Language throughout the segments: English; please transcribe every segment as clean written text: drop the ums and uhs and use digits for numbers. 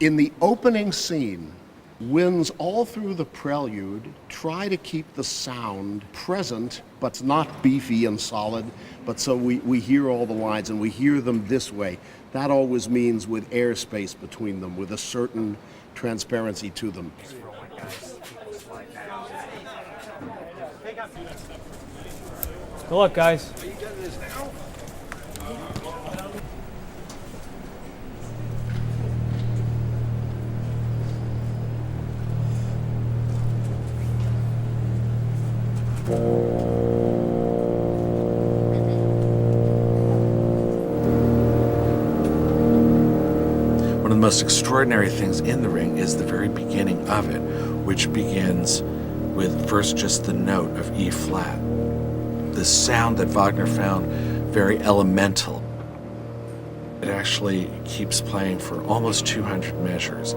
In the opening scene, winds all through the prelude try to keep the sound present, but not beefy and solid, but so we hear all the lines and we hear them this way. That always means with airspace between them, with a certain transparency to them. Good luck, guys. One of the most extraordinary things in the Ring is the very beginning of it, which begins with first just the note of E flat. The sound that Wagner found very elemental. It actually keeps playing for almost 200 measures,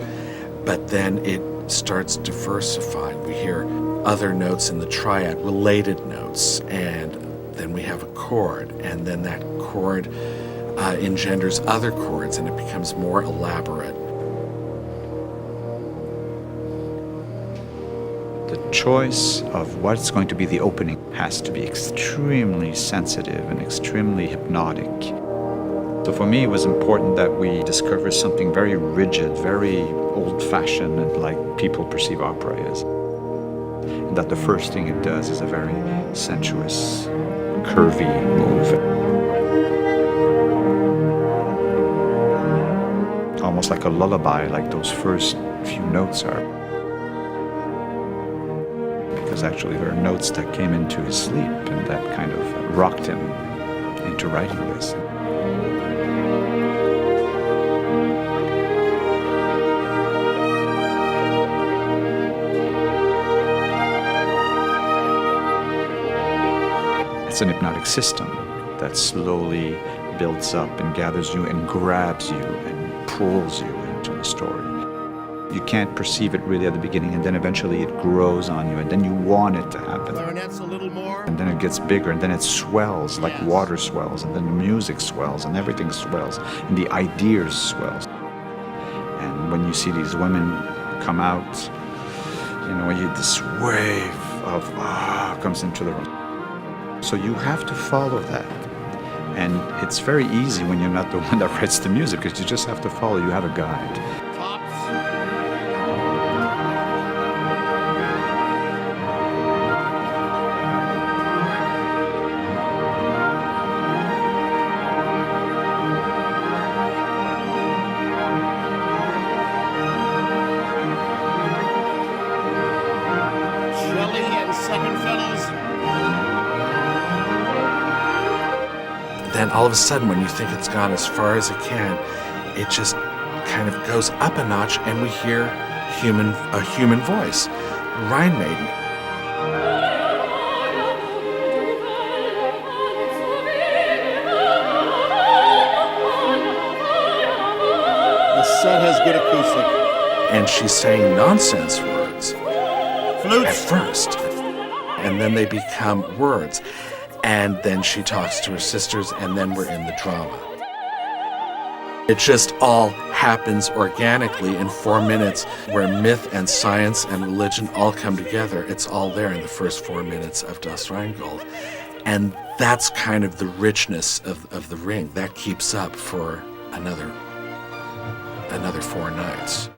but then it starts diversifying. We hear other notes in the triad, related notes, and then we have a chord, and then that chord engenders other chords, and it becomes more elaborate. The choice of what's going to be the opening has to be extremely sensitive and extremely hypnotic. So for me, it was important that we discover something very rigid, very old-fashioned, and like people perceive opera as. And that the first thing it does is a very sensuous, curvy move. Almost like a lullaby, like those first few notes are. Because actually there are notes that came into his sleep and that kind of rocked him into writing this. It's an hypnotic system that slowly builds up and gathers you and grabs you and pulls you into the story. You can't perceive it really at the beginning, and then eventually it grows on you, and then you want it to happen. Clarinets a little more. And then it gets bigger, and then it swells like water swells, and then the music swells, and everything swells, and the ideas swells. And when you see these women come out, you know, this wave of comes into the room. So you have to follow that. And it's very easy when you're not the one that writes the music, because you just have to follow. You have a guide. Shelley and second fellows. Then all of a sudden, when you think it's gone as far as it can, it just kind of goes up a notch, and we hear a human voice, Rhine Maiden. The set has good acoustic. And she's saying nonsense words Flutes. at first, and then they become words. And then she talks to her sisters, and then we're in the drama. It just all happens organically in 4 minutes, where myth and science and religion all come together. It's all there in the first 4 minutes of Das Rheingold. And that's kind of the richness of the Ring. That keeps up for another 4 nights.